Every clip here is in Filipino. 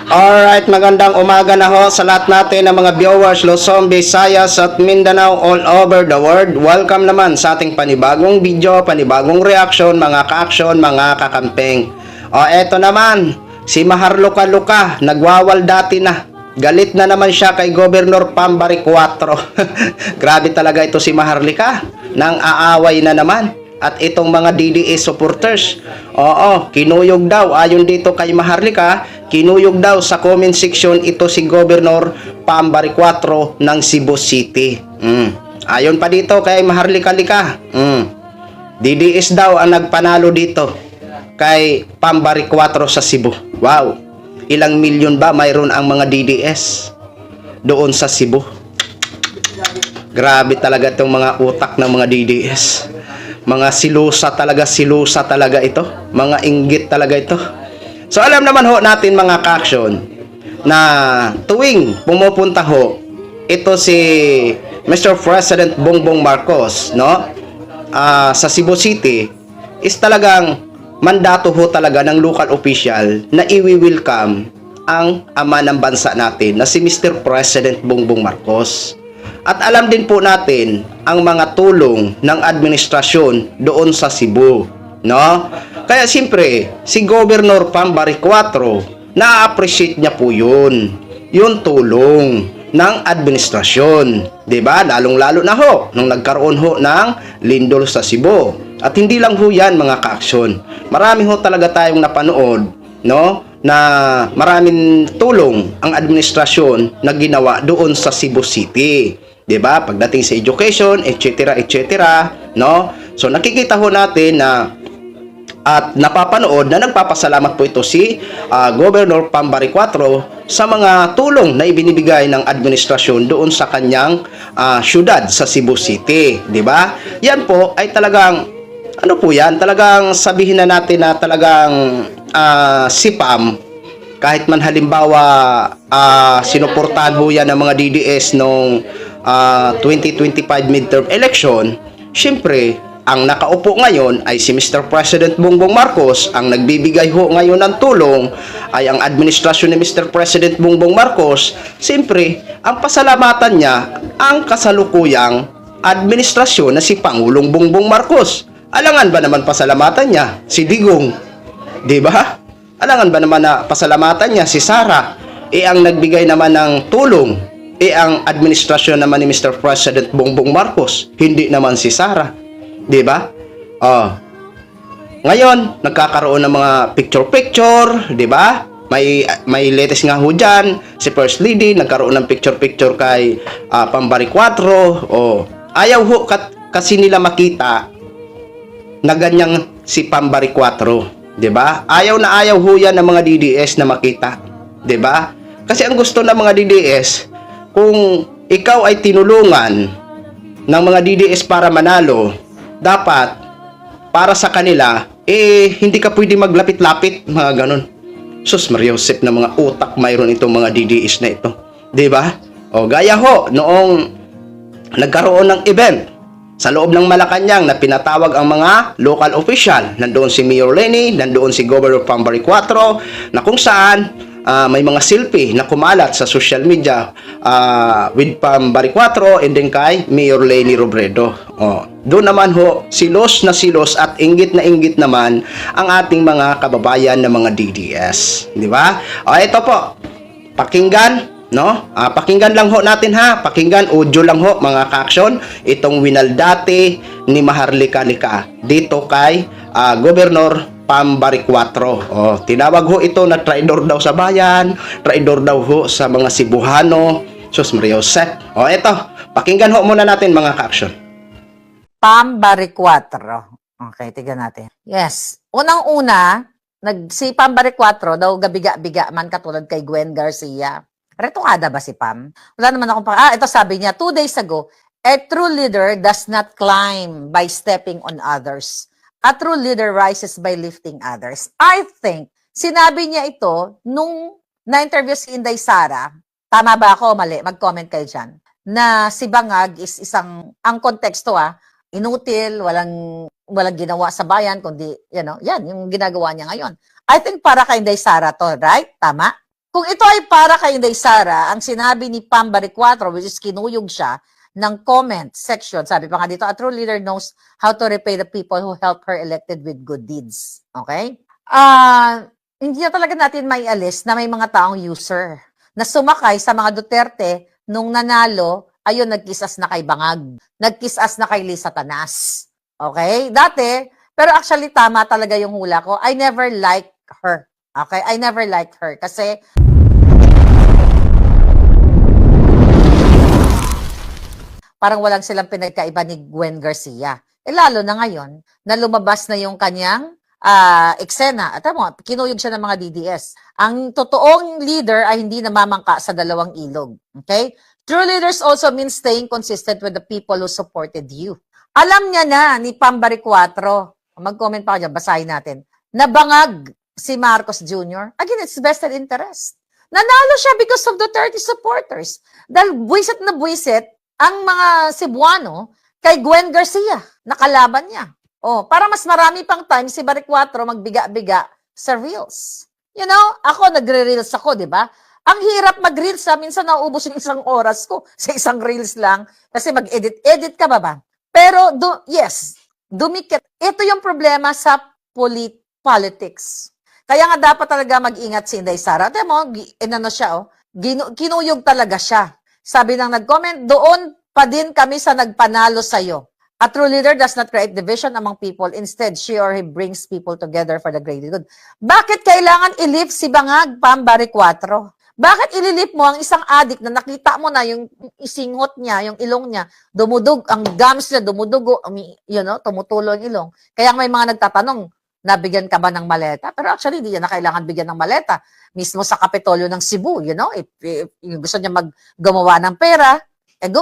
Alright, magandang umaga na ho sa lahat natin ng mga viewers Luzon, Visayas at Mindanao all over the world. Welcome naman sa ating panibagong video, panibagong reaction, mga ka-action, mga kakampeng. O eto naman, si Maharlika Luka, nagwawaldati na. Galit na naman siya kay Governor Pambari 4. Grabe talaga ito si Maharlika, nang aaway na naman. At itong mga DDS supporters, oo, kinuyog daw, ayon dito kay Maharlika, kinuyog daw sa comment section ito si Governor Pambari 4 ng Cebu City. Ayon pa dito kay Maharlika Lika, DDS daw ang nagpanalo dito kay Pambari 4 sa Cebu. Wow, ilang milyon ba mayroon ang mga DDS doon sa Cebu? Grabe talaga itong mga utak ng mga DDS. Mga silusa talaga ito. Mga inggit talaga ito. So alam naman ho natin mga ka-action na tuwing pumupunta ho ito si Mr. President Bongbong Marcos, no? Sa Cebu City is talagang mandato ho talaga ng local official na i-welcome ang ama ng bansa natin na si Mr. President Bongbong Marcos. At alam din po natin ang mga tulong ng administrasyon doon sa Cebu, no? Kaya siyempre, si Governor Pambari 4, na-appreciate niya po yun. Yung tulong ng administrasyon. 'Di ba? Lalong-lalo na ho, nung nagkaroon ho ng lindol sa Cebu. At hindi lang ho yan mga ka-aksyon. Marami ho talaga tayong napanood, no? Na maraming tulong ang administrasyon na ginawa doon sa Cebu City. 'Di ba? Pagdating sa education, etc., no? So nakikita ho natin na at napapanood na nagpapasalamat po ito si Governor Pambari 4 sa mga tulong na ibinibigay ng administrasyon doon sa kanyang syudad sa Cebu City, 'di ba? Yan po ay talagang ano po yan? Talagang sabihin na natin na talagang si Pam, kahit man halimbawa sinuportahan ho yan ng mga DDS nung 2025 midterm election, syempre, ang nakaupo ngayon ay si Mr. President Bongbong Marcos. Ang nagbibigay ho ngayon ng tulong ay ang administrasyon ni Mr. President Bongbong Marcos. Syempre, ang pasalamatan niya ang kasalukuyang administrasyon na si Pangulong Bongbong Marcos. Alangan ba naman pasalamatan niya si Digong? 'Di ba? Alangan ba naman na pasalamatan niya si Sara? Ang nagbigay naman ng tulong ang administrasyon naman ni Mr. President Bongbong Marcos, hindi naman si Sara. 'Di ba? Ngayon, nagkakaroon ng mga picture-picture, 'di ba? May latest nga ho dyan, si First Lady nagkaroon ng picture-picture kay Pambari 4. Ayaw ho kasi nila makita na ganyang si Pambari 4, 'di ba? Ayaw na ayaw ho yan ng mga DDS na makita, 'di ba? Kasi ang gusto ng mga DDS, kung ikaw ay tinulungan ng mga DDS para manalo, dapat para sa kanila hindi ka pwede maglapit-lapit, mga ganun. Sus Mariosep na mga utak mayroon itong mga DDS na ito, 'di ba? Gaya ho noong nagkaroon ng event sa loob ng Malacanang na pinatawag ang mga local official. Nandoon si Mayor Lenny, nandoon si Governor Pambari 4, na kung saan may mga selfie na kumalat sa social media with Pambari 4 and then kay Mayor Lenny Robredo. Doon naman ho, silos na silos at inggit na inggit naman ang ating mga kababayan na mga DDS. Di ba? Ito po, pakinggan. No? Pakinggan lang ho natin ha. Pakinggan, audio lang ho mga ka-action. Itong winaldati ni Maharlika Lika dito kay Governor Pambari 4. Tinawag ho ito na traidor daw sa bayan, traidor daw ho sa mga Cebuano. Sus Mariosep. Ito, pakinggan ho muna natin mga ka-action. Pambari 4. Okay, tignan natin. Yes. Unang-una, si Pambari 4 daw gabiga-biga man katulad kay Gwen Garcia. Retongada ba si Pam? Wala naman akong ito sabi niya, 2 days ago, a true leader does not climb by stepping on others. A true leader rises by lifting others. I think, sinabi niya ito nung na-interview si Inday Sara. Tama ba ako? Mali. Mag-comment kayo dyan. Na si Bangag is isang, ang konteksto inutil, walang ginawa sa bayan, kundi, yan yung ginagawa niya ngayon. I think para kay Inday Sara to, right? Tama? Kung ito ay para kay Inday Sara, ang sinabi ni Pam Baricuatro, which is kinuyog siya ng comment section, sabi pa nga dito, a true leader knows how to repay the people who help her elected with good deeds. Okay? Hindi na talaga natin maialis na may mga taong user na sumakay sa mga Duterte nung nanalo, ayun, nagkisas na kay Bangag. Nagkisas na kay Lisa Tanas. Okay? Dati, pero actually tama talaga yung hula ko. I never liked her. Okay? I never liked her. Kasi parang walang silang pinagkaiba ni Gwen Garcia. Lalo na ngayon, na lumabas na yung kanyang eksena. At mo, kinuyog siya ng mga DDS. Ang totoong leader ay hindi namamangka sa dalawang ilog. Okay? True leaders also mean staying consistent with the people who supported you. Alam niya na ni Pam Baricuatro, mag-comment pa ka dyan, basahin natin, nabangag si Marcos Jr. Again, it's vested interest. Nanalo siya because of the 30 supporters. Dahil buwisit na buwisit ang mga Cebuano kay Gwen Garcia, nakalaban niya. Para mas marami pang time si Baricuatro magbiga-biga sa Reels. You know, ako nagre-Reels ako, di ba? Ang hirap mag-Reels, minsan nauubos yung isang oras ko sa isang Reels lang kasi mag-edit ka ba? Pero, yes, dumikit. Ito yung problema sa politics. Kaya nga dapat talaga mag-ingat si Inday Sara. Ate mo, kinuyog talaga siya. Sabi ng nag-comment, doon pa din kami sa nagpanalo sa'yo. A true leader does not create division among people. Instead, she or he brings people together for the greater good. Bakit kailangan ilip si Bangag, Pam Baricuatro? Bakit ililip mo ang isang adik na nakita mo na yung isingot niya, yung ilong niya, ang gums niya dumudugo, tumutulo ang ilong. Kaya may mga nagtatanong, nabigyan ka ba ng maleta? Pero actually, hindi niya na kailangan bigyan ng maleta. Mismo sa Kapitolyo ng Cebu, if gusto niya gumawa ng pera,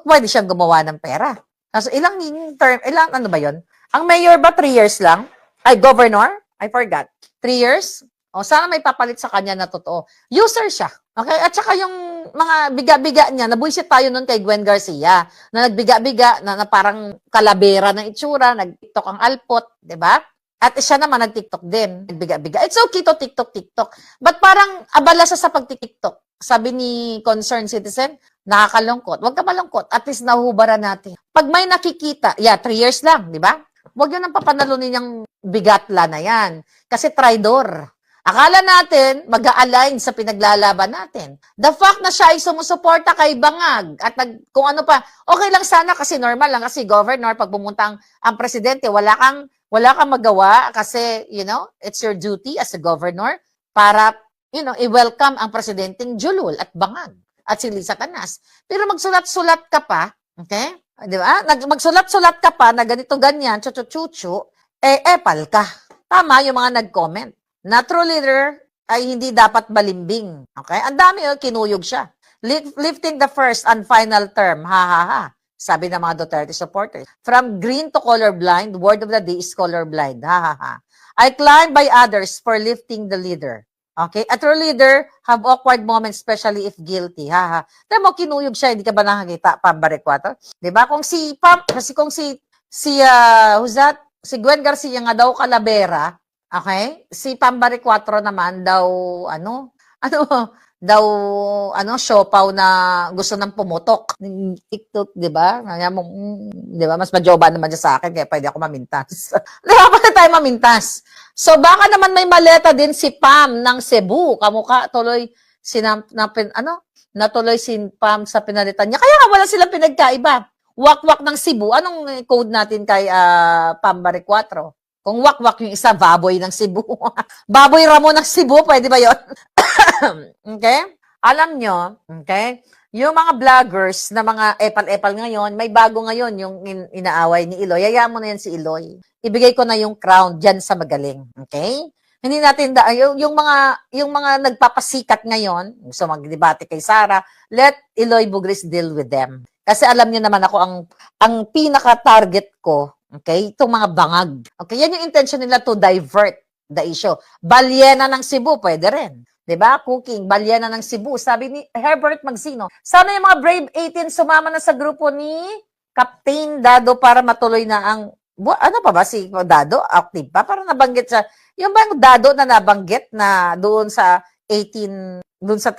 pwede siyang gumawa ng pera. So, ilang ano ba yon? Ang mayor ba 3 years lang? Ay, governor? I forgot. 3 years? Sana may papalit sa kanya na totoo. User siya. Okay? At saka yung mga biga-biga niya, nabuisit tayo nun kay Gwen Garcia, na nagbiga-biga, na parang kalabera ng itsura, nag-tiktok ang alpot, di ba? At siya naman nag-tiktok din, nagbiga-biga. It's okay to tiktok. But parang abala sa pag-tiktok. Sabi ni concerned citizen, nakakalungkot. Huwag ka malungkot. At least nahubaran natin. Pag may nakikita, 3 years lang, di ba? Huwag yun ang papanalunin yung bigatla na yan. Kasi traidor. Akala natin, mag-a-align sa pinaglalaban natin. The fact na siya ay sumusuporta kay Bangag at kung ano pa, okay lang sana kasi normal lang kasi governor, pag pumunta ang presidente, wala kang magawa kasi, it's your duty as a governor para, i-welcome ang presidenteng Julul at Bangag at si Lisa Canas. Pero magsulat-sulat ka pa, okay? Di ba? Magsulat-sulat ka pa na ganito-ganyan, chuchu-chuchu, epal ka. Tama yung mga nag-comment. Na true leader ay hindi dapat balimbing. Okay? Ang dami kinuyog siya. Lifting the first and final term. Ha. Sabi ng mga Duterte supporters. From green to colorblind, word of the day is colorblind. Ha. I climb by others for lifting the leader. Okay? A true leader have awkward moments, especially if guilty. Ha. Dahil mo kinuyog siya, hindi ka ba nakakita, Pam Baricuatro? Diba? Kung si Gwen Garcia nga daw kalabera, okay? Si Pam Baricuatro naman daw, siopaw na gusto ng pumutok. TikTok, di ba? Di ba? Mas majoba naman siya sa akin, kaya pwede ako mamintas. Di ba? Pwede tayo mamintas. So, baka naman may maleta din si Pam ng Cebu. Kamukha, tuloy, natuloy si Pam sa pinalitan niya. Kaya nga wala silang pinagkaiba. Wak-wak ng Cebu. Anong code natin kay Pam Baricuatro? Kung wak-wak yung isa, baboy ng Cebu. Baboy Ramon ng Cebu, pwede ba yun? Okay? Alam nyo, okay? Yung mga vloggers na mga epal-epal ngayon, may bago ngayon yung inaaway ni Iloy. Hayaan mo na yan si Iloy. Ibigay ko na yung crown dyan sa magaling. Okay? Hindi natin, yung mga nagpapasikat ngayon, gusto magdebate kay Sara, let Iloy Bugris deal with them. Kasi alam niyo naman ako, ang pinaka-target ko, okay, itong mga bangag. Okay, yan yung intention nila to divert the issue. Balyena ng Cebu, pwede rin. Diba? Cooking, balyena ng Cebu. Sabi ni Herbert Magsino, sana yung mga Brave 18 sumama na sa grupo ni Captain Dado para matuloy na ang, ano pa ba si Dado? Active pa? Parang nabanggit siya. Yung bang Dado na nabanggit na doon sa 18 Doon sa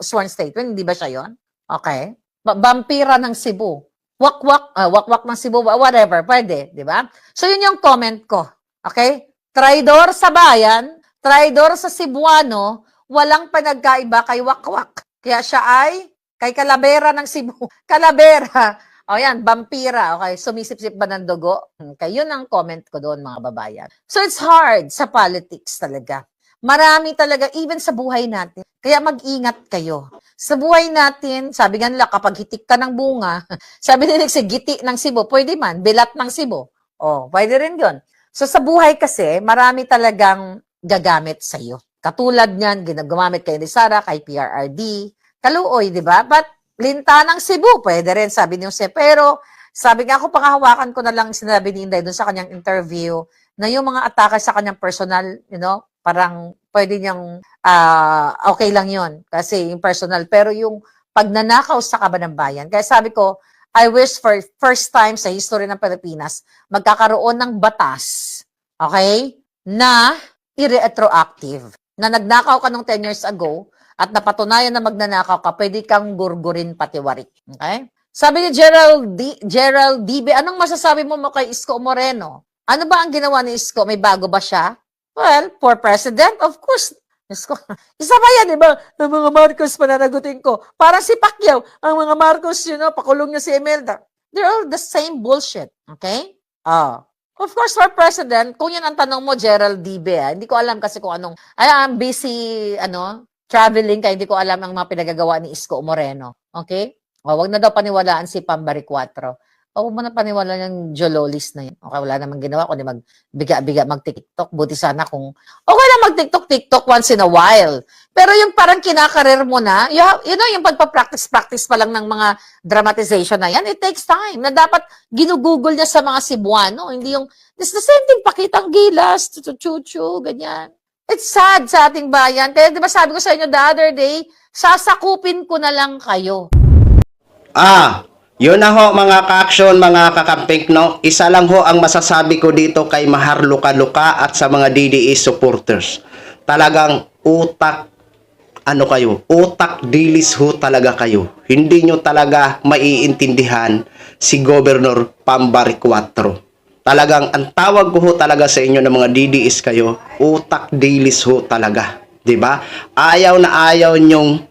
sworn statement, hindi ba siya yon? Okay. Vampira ng Cebu. Wakwak ng Cebu, whatever, pwede, di ba? So, yun yung comment ko. Okay? Traidor sa bayan, traidor sa Cebuano, walang pinagkaiba kay Wakwak. Kaya siya ay kay Calavera ng Cebu. Calavera. O yan, vampira. Okay, sumisip-sip ba ng dugo? Okay, yun ang comment ko doon, mga babayan. So, it's hard sa politics talaga. Marami talaga, even sa buhay natin. Kaya mag-ingat kayo. Sa buhay natin, sabi nga nila, kapag hitik ka ng bunga, sabi nila si giti ng Cebu, pwede man, bilat ng Cebu. Oh, pwede rin yun. So sa buhay kasi, marami talagang gagamit sa iyo. Katulad niyan, ginagamit kay Sara, kay PRRD, Kaluoy, di ba? But linta ng Cebu, pwede rin, sabi ni Jose. Pero sabi nga ako, pangahawakan ko na lang sinabi ni Inday doon sa kanyang interview na yung mga atake sa kanyang personal, parang pwede niyang okay lang yon kasi yung personal. Pero yung pagnanakaw sa kaban ng bayan, kaya sabi ko, I wish for first time sa history ng Pilipinas, magkakaroon ng batas, okay, na i-retroactive. Na nagnakaw ka nung 10 years ago at napatunayan na magnanakaw ka, pwede kang gurgurin patiwarik. Okay? Sabi ni Gerald DB, anong masasabi mo kay Isko Moreno? Ano ba ang ginawa ni Isko? May bago ba siya? Well, for president, of course. Isko. Isa pa yan, di ba? Ang mga Marcos pananagutin ko. Para si Pacquiao, ang mga Marcos, pakulong niya si Imelda. They're all the same bullshit. Okay? Of course, for president, kung yan ang tanong mo, Gerald DB, hindi ko alam kasi kung anong, I'm busy, traveling, kaya hindi ko alam ang mga pinagagawa ni Isko Moreno. Okay? Wag na daw paniwalaan si Pambari 4. Huwag mo na paniwala yung Jololis na yun. Okay, wala namang ginawa kundi magbiga-biga mag-TikTok. Buti sana kung okay lang mag-TikTok once in a while. Pero yung parang kinakarir mo na, yung pagpa-practice pa lang ng mga dramatization na yan, it takes time. Na dapat ginugugol niya sa mga Cebuano. Hindi yung, it's the same thing, pakitang gilas, chuchu, ganyan. It's sad sa ating bayan. Kaya di ba sabi ko sa inyo the other day, sasakupin ko na lang kayo. Yun na ho mga ka-action, mga kakamping, no? Isa lang ho ang masasabi ko dito kay Mahar Luka-Luka at sa mga DDE supporters. Talagang utak dilis ho talaga kayo. Hindi nyo talaga maiintindihan si Governor Pambari 4. Talagang ang tawag ko ho talaga sa inyo ng mga DDS kayo, utak dilis ho talaga. 'Di ba? Ayaw na ayaw nyong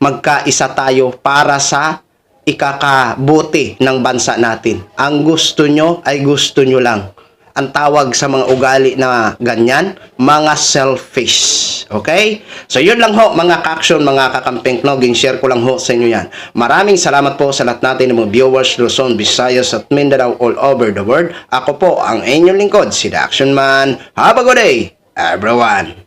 magkaisa tayo para sa ikakabuti ng bansa natin. Ang gusto nyo ay gusto nyo lang. Ang tawag sa mga ugali na ganyan, mga selfish. Okay? So yun lang ho mga ka-action, mga kakamping, share ko lang ho sa inyo yan. Maraming salamat po sa lahat natin ng mga viewers Luzon, Visayas at Mindanao all over the world. Ako po ang inyong lingkod, si The Action Man. Have a good day, everyone!